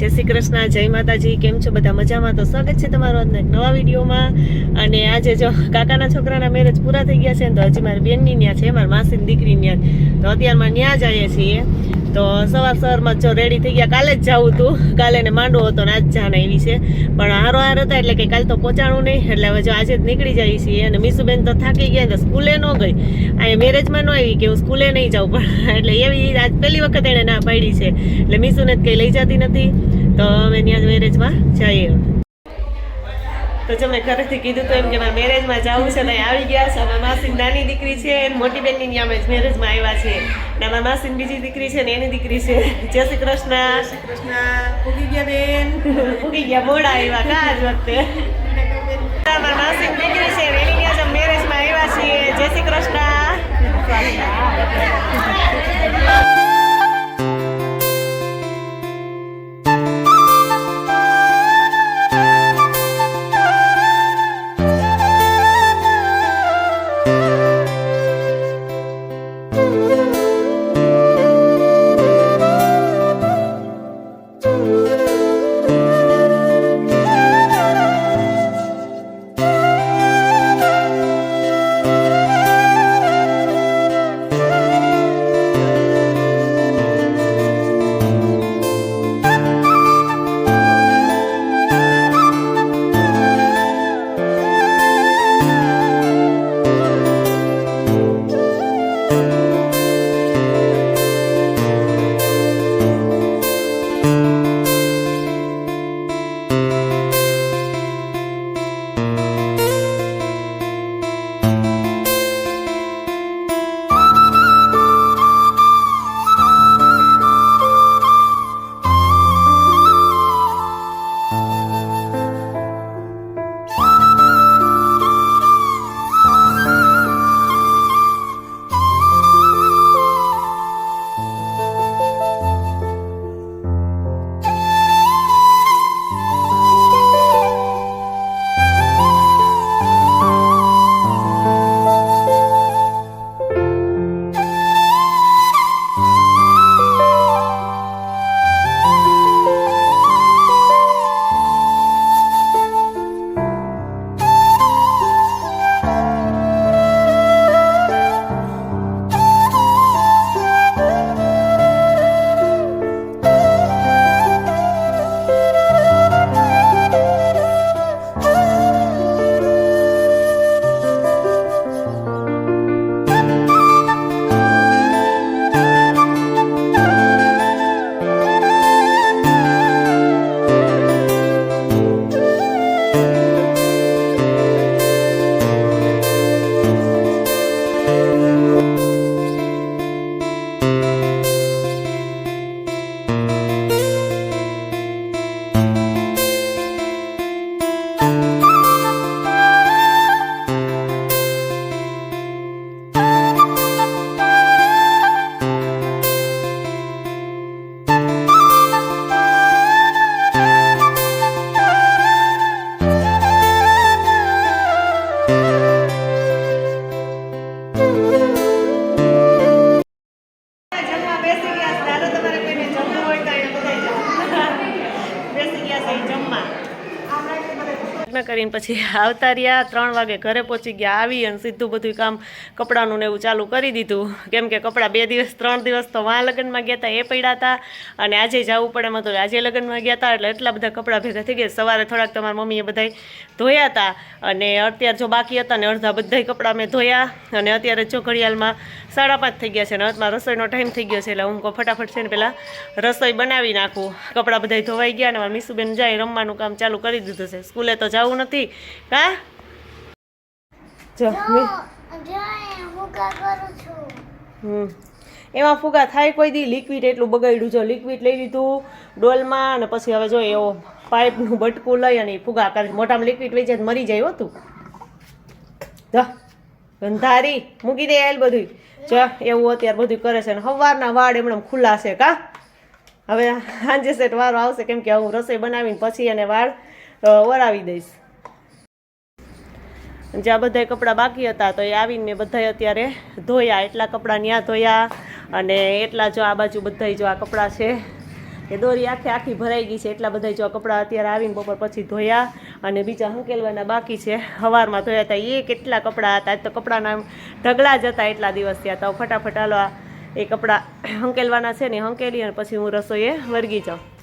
જય શ્રી કૃષ્ણ, જય માતાજી. કેમ છો બધા? મજામાં? તો સ્વાગત છે તમારું આજના એક નવા વિડીયોમાં. અને આજે જો કાકાના છોકરાના મેરેજ પૂરા થઈ ગયા છે ને, તો હજી મારી બેનની ન્યા છે, મારી માસીની દીકરી ન્યા. તો અત્યારમાં ન્યા જઈએ છીએ. તો સવારમાં જો રેડી થઈ ગયા. કાલે જ જવું હતું, કાલે ને માંડવો હતો ને આજ જાન આવી છે, પણ હારો હાર હતા એટલે કે કાલે તો પહોંચાણું નહીં. એટલે હવે જો આજે જ નીકળી જઈએ છીએ. અને મીસુબેન તો થાકી ગયા તો સ્કૂલે ન ગઈ, અહીંયા મેરેજમાં ન આવી કે હું સ્કૂલે નહીં જાઉં, પણ એટલે એવી આજ પહેલી વખત એને ના પાડી છે. એટલે મીસુને કંઈ લઈ જતી નથી, તો અમે ત્યાં મેરેજમાં જઈએ. તો જો મેં ઘરેથી કીધું તો એમ કે મારે મેરેજમાં જવું છે, ત્યાં આવી ગયા છે. અમારા માસીની નાની દીકરી છે, મોટી બેનની ત્યાં અમે મેરેજમાં આવ્યા છે. ને અમારા માસીની બીજી દીકરી છે ને એની દીકરી છે. જય શ્રી કૃષ્ણ. જય શ્રી કૃષ્ણ. પૂગી ગયા બેન, પૂગી ગયા, મોડા આવ્યા કા આજ વખતે. અમારા માસીની દીકરી છે એની ત્યાં અમે મેરેજમાં આવ્યા છીએ. જય શ્રી કૃષ્ણ. કરીને પછી આવતા રહ્યા. 3 વાગે ઘરે પહોંચી ગયા. આવી અને સીધું બધું કામ કપડાનું ને એવું ચાલુ કરી દીધું, કેમ કે કપડાં 2 દિવસ 3 દિવસ તો વાં લગ્નમાં ગયા હતા એ પડ્યા હતા, અને આજે જવું પડે એમ હતું. આજે લગ્નમાં ગયા હતા એટલે એટલા બધા કપડાં ભેગા થઈ ગયા. સવારે થોડાક તમારા મમ્મીએ બધા ધોયા હતા, અને અત્યારે જો બાકી હતા ને અડધા બધાય કપડાં મેં ધોયા. અને અત્યારે જો ઘડિયાળમાં 5:30 થઈ ગયા છે ને અત્યારમાં રસોઈનો ટાઈમ થઈ ગયો છે. એટલે હું ફટાફટ છે ને પહેલાં રસોઈ બનાવી નાખું. કપડાં બધા ધોવાઈ ગયા ને મારા મીસુબેન જાય રમવાનું કામ ચાલુ કરી દીધું છે. સ્કૂલે તો જવું નથી કા. જો એમાં ફુગા થાય કોઈ દી. લિક્વિડ એટલું બગાડ્યું. જો લિક્વિડ લઈ લીધું ડોલમાં, અને પછી હવે જો એવો પાઇપનું બટકું લઈ અને ફુગા કરે. મોઢામાં લિક્વિડ વહી જાય મરી જાય હોતું. જો ગંધારી મૂકી દે એલ બધું. જો એવું અત્યારે બધું કરે છે. અને સવારના વાળ એમણે ખુલ્લા છે કા. હવે સાંજે સેટ વારો આવશે, કેમ કે હું રસોઈ બનાવીને પછી એને વાળ વરાવી દઈશ. જ્યાં બધા કપડાં બાકી હતા તો એ આવીને મેં બધા અત્યારે ધોયા. એટલા કપડાં ત્યાં ધોયા, અને એટલા જો આ બાજુ બધા જો આ કપડાં છે કે દોરી આખી ભરાઈ ગઈ છે. એટલા બધા જો કપડાં અત્યારે આવીને બપોર પછી ધોયા અને બીજા હંકેલવાના બાકી છે. સવારમાં ધોયા હતા એ કેટલા કપડાં હતા. આજ તો કપડાના ઢગલા જ હતા. એટલા દિવસ થયા તો ફટાફટ હાલો એ કપડાં હંકેલવાના છે ને હંકેલી અને પછી હું રસોઈએ વર્ગી જાઉં.